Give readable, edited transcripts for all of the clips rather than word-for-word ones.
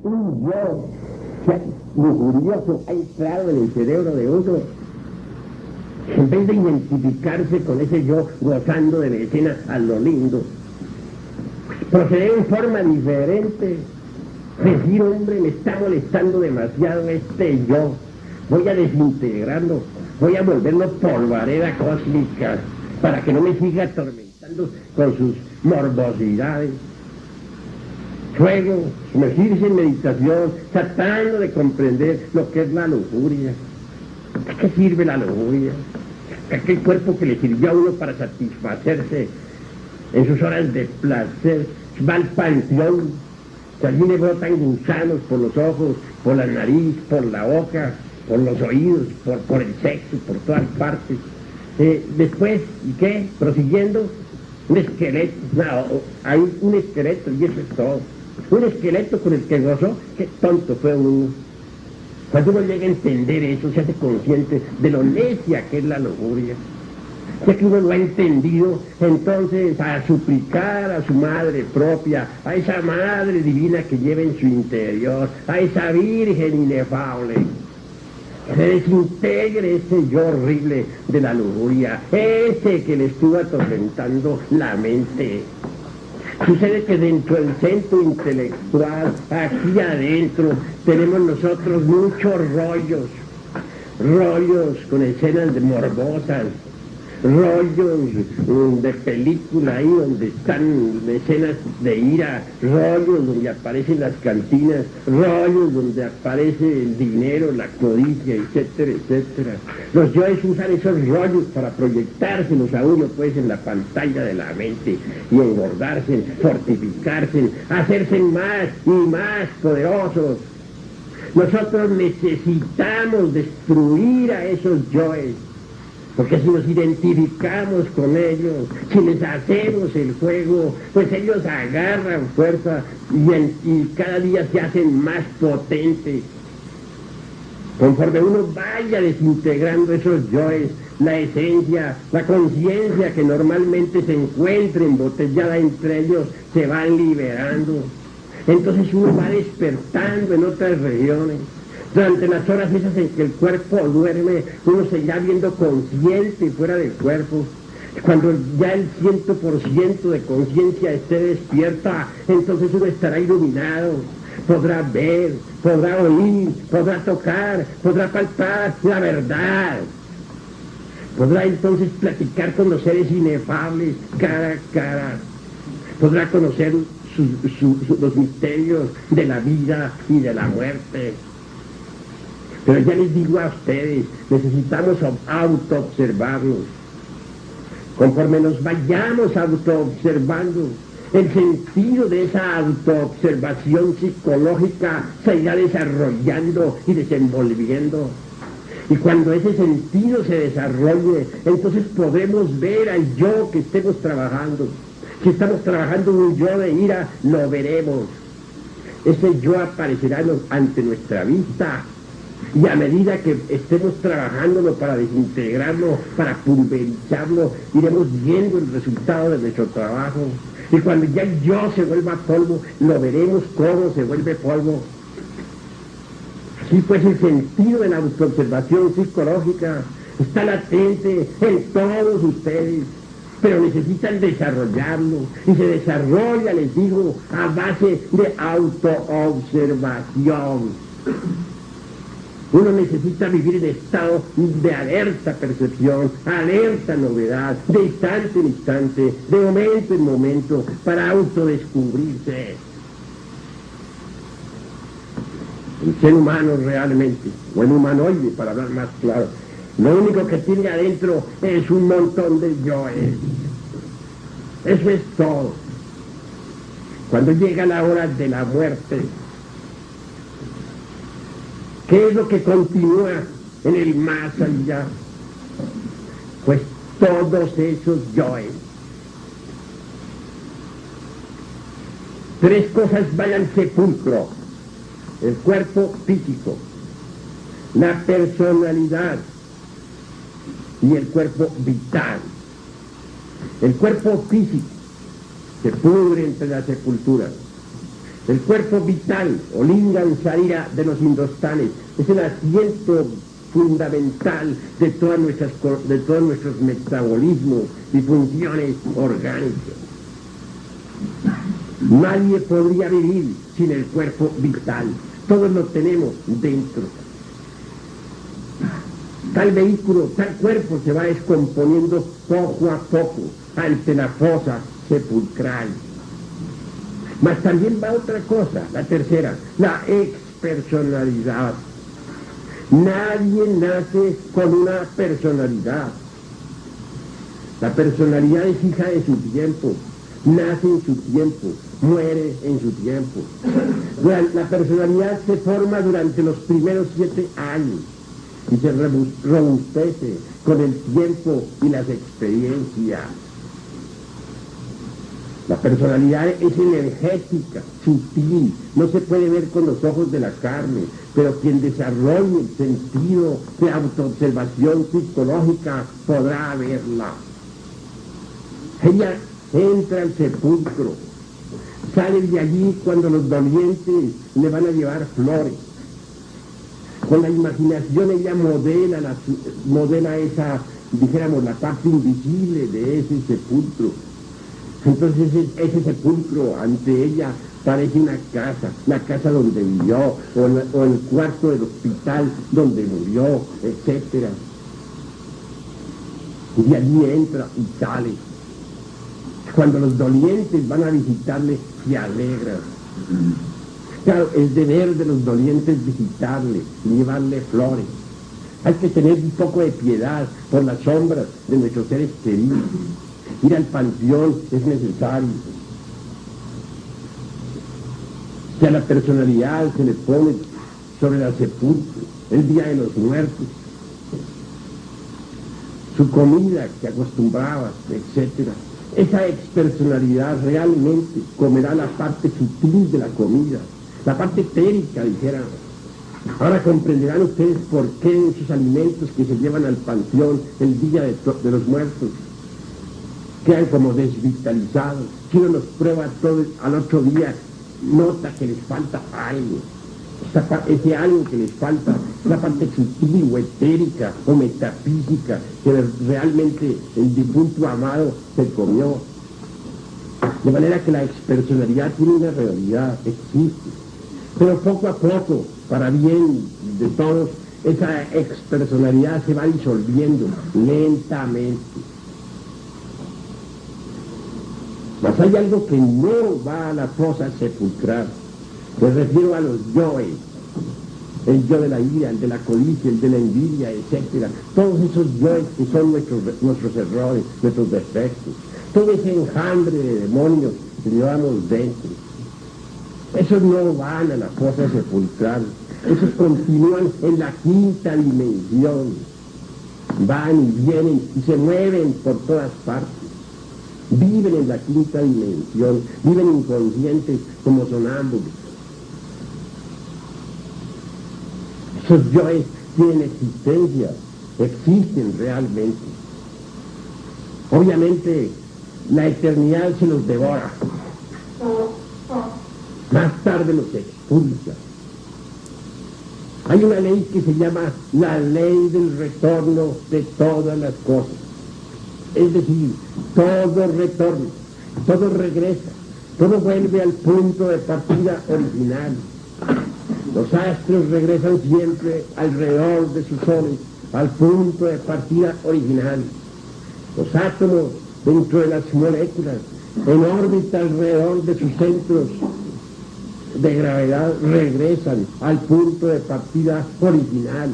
un yo lujurioso ha entrado en el cerebro de uno, en vez de identificarse con ese yo gozando de la escena a lo lindo, proceder en forma diferente, decir, hombre, me está molestando demasiado este yo, voy a desintegrarlo, voy a volverlo polvareda cósmica, para que no me siga atormentando con sus morbosidades. Luego, sumergirse en meditación, tratando de comprender lo que es la lujuria. ¿A qué sirve la lujuria? Aquel cuerpo que le sirvió a uno para satisfacerse en sus horas de placer, va al panteón, que allí le brotan gusanos por los ojos, por la nariz, por la boca, por los oídos, por el sexo, por todas partes. Después, ¿y qué? Prosiguiendo, un esqueleto, no, hay un esqueleto y eso es todo. Un esqueleto con el que gozó, qué tonto fue uno. Cuando uno llega a entender eso, se hace consciente de lo necia que es la lujuria. Ya que uno lo ha entendido, entonces a suplicar a su madre propia, a esa madre divina que lleva en su interior, a esa virgen inefable, se desintegre ese yo horrible de la lujuria, ese que le estuvo atormentando la mente. Sucede que dentro del centro intelectual, aquí adentro, tenemos nosotros muchos rollos con escenas morbosas, rollos de película ahí donde están escenas de ira, rollos donde aparecen las cantinas, rollos donde aparece el dinero, la codicia, etcétera, etcétera. Los yoes usan esos rollos para proyectárselos a uno pues en la pantalla de la mente y engordarse, fortificarse, hacerse más y más poderosos. Nosotros necesitamos destruir a esos yoes, porque si nos identificamos con ellos, si les hacemos el juego, pues ellos agarran fuerza y cada día se hacen más potentes. Conforme uno vaya desintegrando esos yoes, la esencia, la conciencia que normalmente se encuentra embotellada entre ellos, se van liberando. Entonces uno va despertando en otras regiones. Durante las horas esas en que el cuerpo duerme, uno se irá viendo consciente fuera del cuerpo. Cuando ya el 100% de conciencia esté despierta, entonces uno estará iluminado. Podrá ver, podrá oír, podrá tocar, podrá palpar la verdad. Podrá entonces platicar con los seres inefables cara a cara. Podrá conocer los misterios de la vida y de la muerte. Pero ya les digo a ustedes, necesitamos autoobservarnos. Conforme nos vayamos autoobservando, el sentido de esa autoobservación psicológica se irá desarrollando y desenvolviendo. Y cuando ese sentido se desarrolle, entonces podremos ver al yo que estemos trabajando. Si estamos trabajando un yo de ira, lo veremos. Ese yo aparecerá ante nuestra vista. Y a medida que estemos trabajándolo para desintegrarlo, para pulverizarlo, iremos viendo el resultado de nuestro trabajo. Y cuando ya el yo se vuelva polvo, lo veremos cómo se vuelve polvo. Así pues, el sentido de la autoobservación psicológica está latente en todos ustedes, pero necesitan desarrollarlo. Y se desarrolla, les digo, a base de autoobservación. Uno necesita vivir en estado de alerta percepción, alerta novedad, de instante en instante, de momento en momento, para autodescubrirse. El ser humano realmente, o el humanoide, para hablar más claro, lo único que tiene adentro es un montón de yoes. Eso es todo. Cuando llega la hora de la muerte, ¿qué es lo que continúa en el más allá? Pues todos esos yoes. Tres cosas van al sepulcro: el cuerpo físico, la personalidad y el cuerpo vital. El cuerpo físico se pudre entre las sepulturas. El cuerpo vital, o lingam sharira de los indostanes, es el asiento fundamental de todos nuestros metabolismos y funciones orgánicas. Nadie podría vivir sin el cuerpo vital. Todos lo tenemos dentro. Tal vehículo, tal cuerpo se va descomponiendo poco a poco ante la fosa sepulcral. Mas también va otra cosa, la tercera, la expersonalidad. Nadie nace con una personalidad. La personalidad es hija de su tiempo, nace en su tiempo, muere en su tiempo. La personalidad se forma durante los primeros 7 años y se robustece con el tiempo y las experiencias. La personalidad es energética, sutil, no se puede ver con los ojos de la carne, pero quien desarrolle el sentido de autoobservación psicológica podrá verla. Ella entra al sepulcro, sale de allí cuando los dolientes le van a llevar flores. Con la imaginación ella modela esa, dijéramos, la parte invisible de ese sepulcro. Entonces ese sepulcro ante ella parece una casa, la casa donde vivió, o el cuarto del hospital donde murió, etc. Y de allí entra y sale. Cuando los dolientes van a visitarle, se alegran. Claro, el deber de los dolientes es visitarle, llevarle flores. Hay que tener un poco de piedad por las sombras de nuestros seres queridos. Ir al panteón es necesario. Si a la personalidad se le pone sobre la sepulcro, el día de los muertos, su comida que acostumbraba, etc. Esa expersonalidad realmente comerá la parte sutil de la comida, la parte etérica, dijera. Ahora comprenderán ustedes por qué esos alimentos que se llevan al panteón el día de los muertos quedan como desvitalizados. Si uno los prueba todo al otro día, nota que les falta algo. Ese algo que les falta, la parte sutil o etérica o metafísica que realmente el difunto amado se comió. De manera que la expersonalidad tiene una realidad, existe. Pero poco a poco, para bien de todos, esa expersonalidad se va disolviendo lentamente. Mas hay algo que no va a la fosa sepulcral. Me refiero a los yoes, el yo de la ira, el de la codicia, el de la envidia, etc. Todos esos yoes que son nuestros errores, nuestros defectos. Todo ese enjambre de demonios que llevamos dentro. Esos no van a la fosa sepulcral. Esos continúan en la quinta dimensión. Van y vienen y se mueven por todas partes. Viven en la quinta dimensión, viven inconscientes como sonámbulos. Esos yoes tienen existencia, existen realmente. Obviamente la eternidad se los devora, más tarde los expulsa. Hay una ley que se llama la ley del retorno de todas las cosas. Es decir, todo retorna, todo regresa, todo vuelve al punto de partida original. Los astros regresan siempre alrededor de sus soles, al punto de partida original. Los átomos dentro de las moléculas, en órbita alrededor de sus centros de gravedad, regresan al punto de partida original.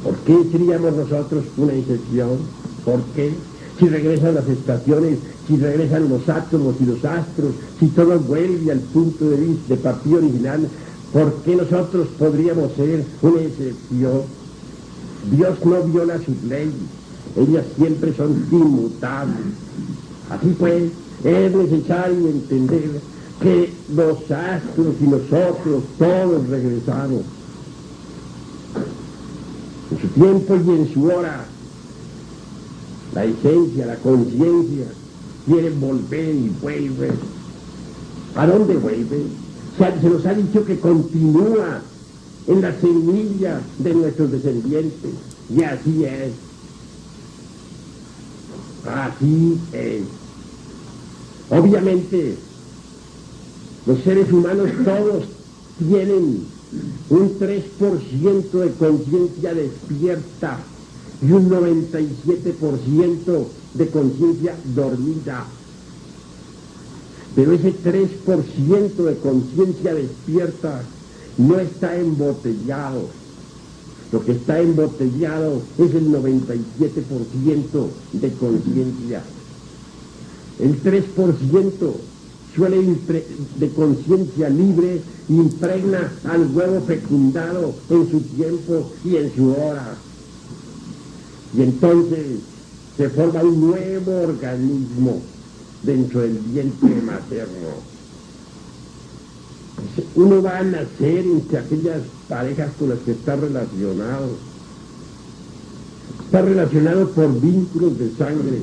¿Por qué seríamos nosotros una excepción? ¿Por qué? Si regresan las estaciones, si regresan los átomos y los astros, si todo vuelve al punto de partida original, ¿por qué nosotros podríamos ser una excepción? Dios no viola sus leyes, ellas siempre son inmutables. Así pues, es necesario entender que los astros y nosotros todos regresamos. En su tiempo y en su hora, la esencia, la conciencia, quiere volver y vuelve. ¿A dónde vuelve? Se nos ha dicho que continúa en la semilla de nuestros descendientes. Y así es. Así es. Obviamente, los seres humanos todos tienen un 3% de conciencia despierta y un 97% de conciencia dormida. Pero ese 3% de conciencia despierta no está embotellado. Lo que está embotellado es el 97% de conciencia. El 3% de conciencia libre impregna al huevo fecundado en su tiempo y en su hora. Y entonces se forma un nuevo organismo dentro del vientre materno. Uno va a nacer entre aquellas parejas con las que está relacionado. Está relacionado por vínculos de sangre.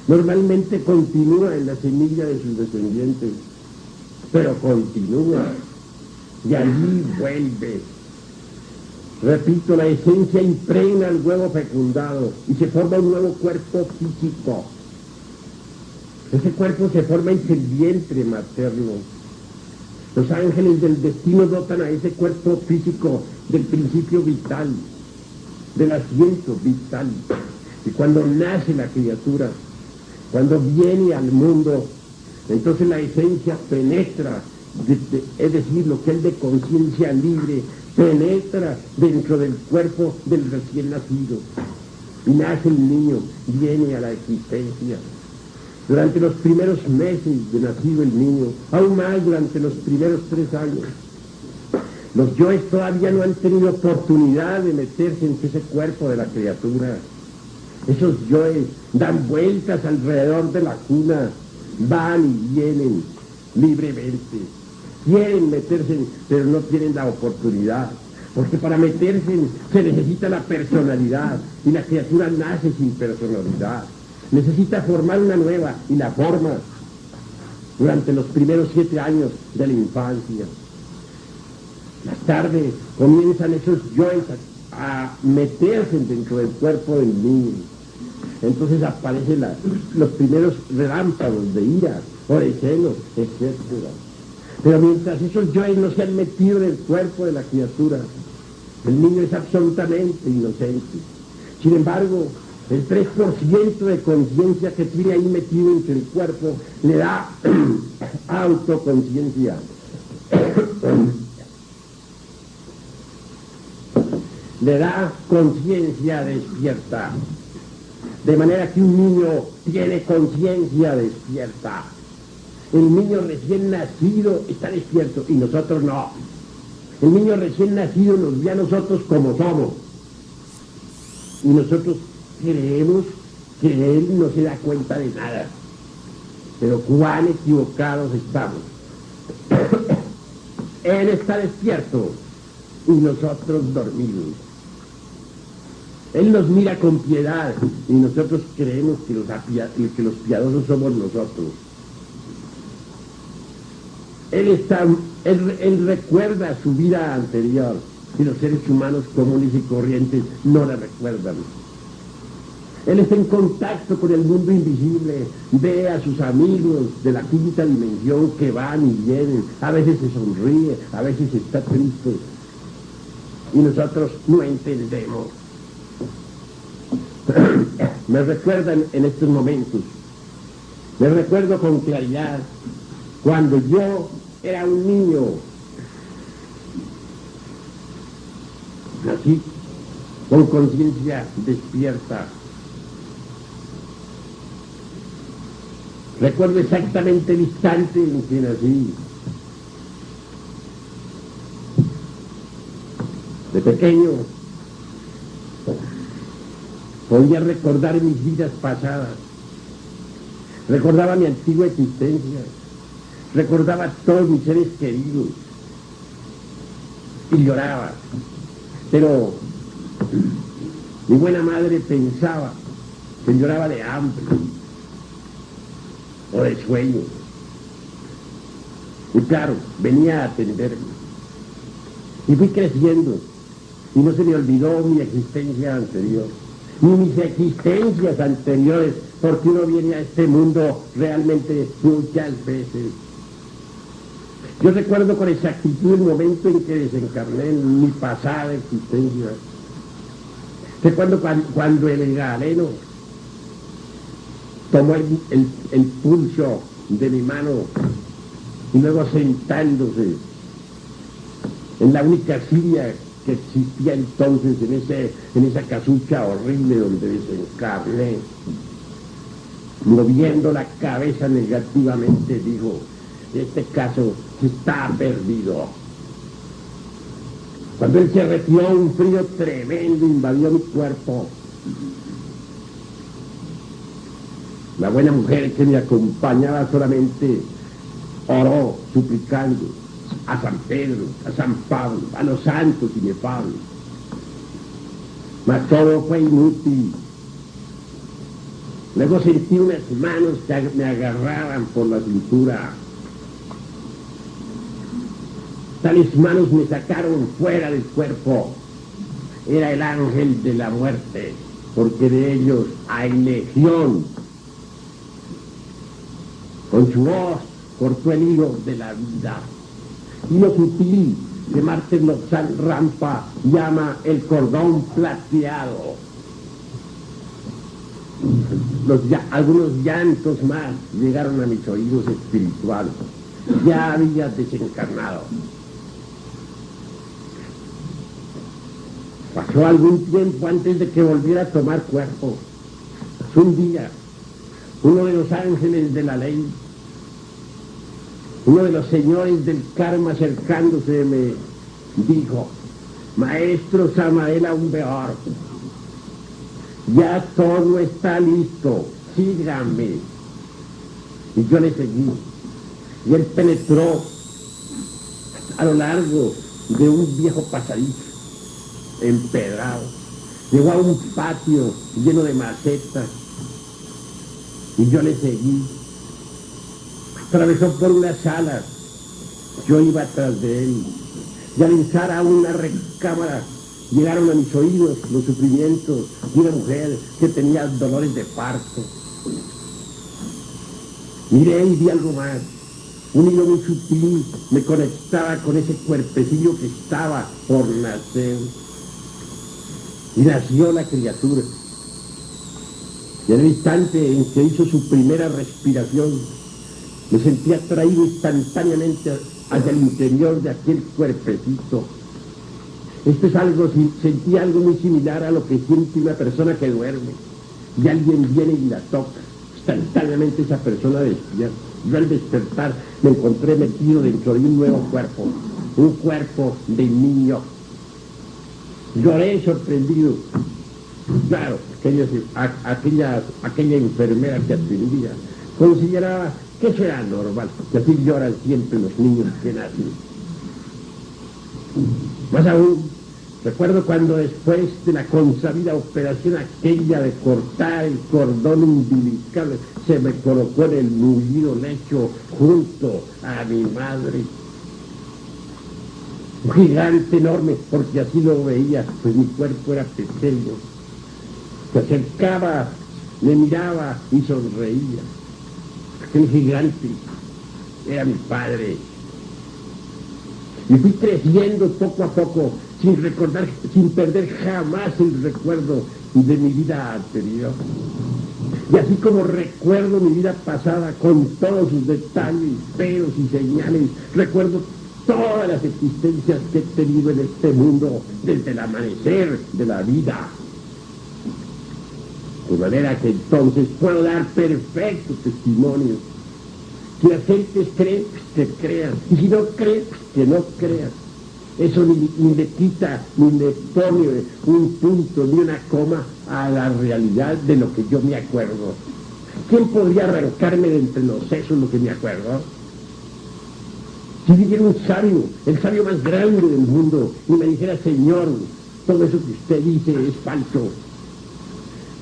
Normalmente continúa en la semilla de sus descendientes, pero continúa y allí vuelve. Repito, la esencia impregna el huevo fecundado y se forma un nuevo cuerpo físico. Ese cuerpo se forma en el vientre materno. Los ángeles del destino dotan a ese cuerpo físico del principio vital, del asiento vital. Y cuando nace la criatura, cuando viene al mundo, entonces la esencia penetra, es decir, lo que es de conciencia libre, penetra dentro del cuerpo del recién nacido. Y nace el niño, viene a la existencia. Durante los primeros meses de nacido el niño, aún más durante los primeros 3 años, los yoes todavía no han tenido oportunidad de meterse en ese cuerpo de la criatura. Esos yoes dan vueltas alrededor de la cuna, van y vienen libremente. Quieren meterse, pero no tienen la oportunidad, porque para meterse se necesita la personalidad, y la criatura nace sin personalidad. Necesita formar una nueva, y la forma durante los primeros 7 años de la infancia. Más tarde comienzan esos yoes a meterse dentro del cuerpo del niño. Entonces aparecen los primeros relámpagos de ira o de celos, etc. Pero mientras esos yoes no se han metido en el cuerpo de la criatura, el niño es absolutamente inocente. Sin embargo, el 3% de conciencia que tiene ahí metido entre el cuerpo le da autoconciencia. Le da conciencia despierta. De manera que un niño tiene conciencia despierta. El niño recién nacido está despierto y nosotros no. El niño recién nacido nos ve a nosotros como somos. Y nosotros creemos que él no se da cuenta de nada. Pero cuán equivocados estamos. Él está despierto y nosotros dormidos. Él nos mira con piedad y nosotros creemos que los piadosos somos nosotros. Él recuerda su vida anterior y los seres humanos comunes y corrientes no la recuerdan. Él está en contacto con el mundo invisible, ve a sus amigos de la quinta dimensión que van y vienen, a veces se sonríe, a veces está triste y nosotros no entendemos. Me recuerdan en estos momentos, me recuerdo con claridad cuando yo era un niño, nací con conciencia despierta. Recuerdo exactamente el instante en que nací. De pequeño podía recordar mis vidas pasadas, recordaba mi antigua existencia, recordaba a todos mis seres queridos y lloraba. Pero mi buena madre pensaba que lloraba de hambre o de sueño. Y claro, venía a atenderme. Y fui creciendo. Y no se me olvidó mi existencia anterior, ni mis existencias anteriores, porque uno viene a este mundo realmente muchas veces. Yo recuerdo con exactitud el momento en que desencarné en mi pasada existencia. Recuerdo cuando el galeno tomó el pulso de mi mano y luego sentándose en la única silla que existía entonces en esa casucha horrible donde desencarné, moviendo la cabeza negativamente, dijo: este caso está perdido. Cuando él se retiró, un frío tremendo invadió mi cuerpo. La buena mujer que me acompañaba solamente oró suplicando a San Pedro, a San Pablo, a los santos inefables. Mas todo fue inútil. Luego sentí unas manos que me agarraban por la cintura. Tales manos me sacaron fuera del cuerpo. Era el ángel de la muerte, porque de ellos hay legión. Con su voz cortó el hilo de la vida. Y lo sutil que Martín Lozán Rampa llama el cordón plateado. Algunos llantos más llegaron a mis oídos espirituales. Ya había desencarnado. Pasó algún tiempo antes de que volviera a tomar cuerpo. Un día, uno de los ángeles de la ley, uno de los señores del karma acercándose me dijo: maestro Samael Aumbeor, ya todo está listo, sígame. Y yo le seguí. Y él penetró a lo largo de un viejo pasadizo empedrado. Llegó a un patio lleno de macetas. Y yo le seguí. Atravesó por unas salas. Yo iba atrás de él. Y al entrar a una recámara, llegaron a mis oídos los sufrimientos de una mujer que tenía dolores de parto. Miré y vi algo más. Un hilo muy sutil me conectaba con ese cuerpecillo que estaba por nacer. Y nació la criatura. Y en el instante en que hizo su primera respiración, me sentí atraído instantáneamente hacia el interior de aquel cuerpecito. Esto es algo, sentí algo muy similar a lo que siente una persona que duerme y alguien viene y la toca. Instantáneamente esa persona despierta. Yo al despertar me encontré metido dentro de un nuevo cuerpo, un cuerpo de niño. Lloré sorprendido. Claro, aquella enfermera que atendía consideraba que eso era normal, que así lloran siempre los niños que nacen. Más aún, recuerdo cuando después de la consabida operación aquella de cortar el cordón umbilical, se me colocó en el mullido lecho junto a mi madre. Un gigante enorme, porque así lo veía, pues mi cuerpo era pequeño. Se acercaba, me miraba y sonreía. Aquel gigante era mi padre. Y fui creciendo poco a poco, sin perder jamás el recuerdo de mi vida anterior. Y así como recuerdo mi vida pasada con todos sus detalles, peros y señales, recuerdo todas las existencias que he tenido en este mundo desde el amanecer de la vida. De manera que entonces puedo dar perfecto testimonio. Si las gentes creen, que crean. Y si no creen, que no crean. Eso ni le quita, ni le pone un punto, ni una coma a la realidad de lo que yo me acuerdo. ¿Quién podría arrancarme de entre los sesos lo que me acuerdo? Si viniera un sabio, el sabio más grande del mundo, y me dijera: señor, todo eso que usted dice es falso,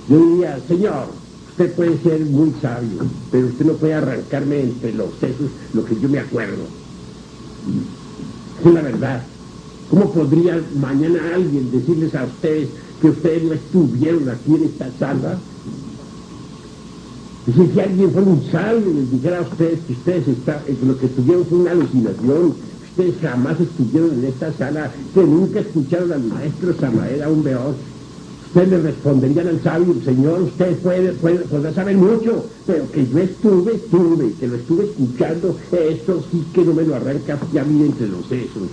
yo diría: señor, usted puede ser muy sabio, pero usted no puede arrancarme entre los sesos lo que yo me acuerdo. Es la verdad. ¿Cómo podría mañana alguien decirles a ustedes que ustedes no estuvieron aquí en esta sala? Es decir, si alguien fuera un sabio y les dijera a ustedes que lo que tuvieron fue una alucinación, ustedes jamás estuvieron en esta sala, que nunca escucharon al maestro Samael aún Beos, ustedes le responderían al sabio: Señor, usted podrá saber mucho, pero que yo estuve, que lo estuve escuchando, esto sí que no me lo arranca ya bien entre los sesos.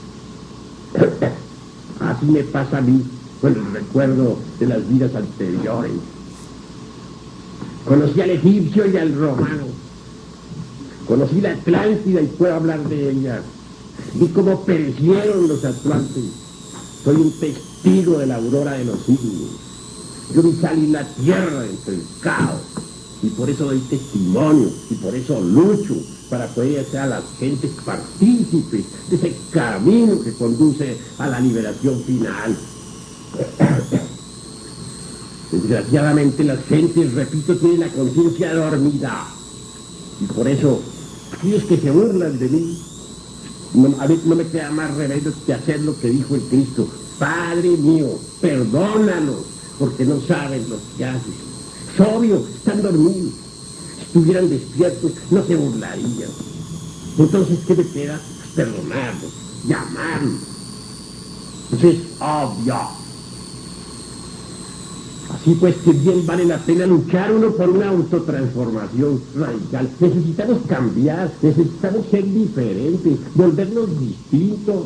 Así me pasa a mí con el recuerdo de las vidas anteriores. Conocí al egipcio y al romano, conocí la Atlántida y puedo hablar de ella, vi cómo perecieron los atlantes. Soy un testigo de la aurora de los siglos. Yo vi salir la tierra entre el caos, y por eso doy testimonio, y por eso lucho, para poder hacer a las gentes partícipes de ese camino que conduce a la liberación final. Desgraciadamente las gentes, repito, tienen la conciencia dormida, y por eso aquellos que se burlan de mí, a mí no me queda más remedio que hacer lo que dijo el Cristo: Padre mío, perdónalos, porque no saben lo que hacen. Es obvio, están dormidos. Si estuvieran despiertos, no se burlarían. Entonces, ¿qué me queda? Perdonarlos, llamarlos. Eso es obvio. Así pues, que bien vale la pena luchar uno por una autotransformación radical. Necesitamos cambiar, necesitamos ser diferentes, volvernos distintos.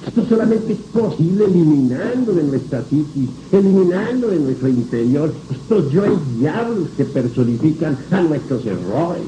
Esto solamente es posible eliminando de nuestra psiquis, eliminando de nuestro interior estos yoes diablos que personifican a nuestros errores.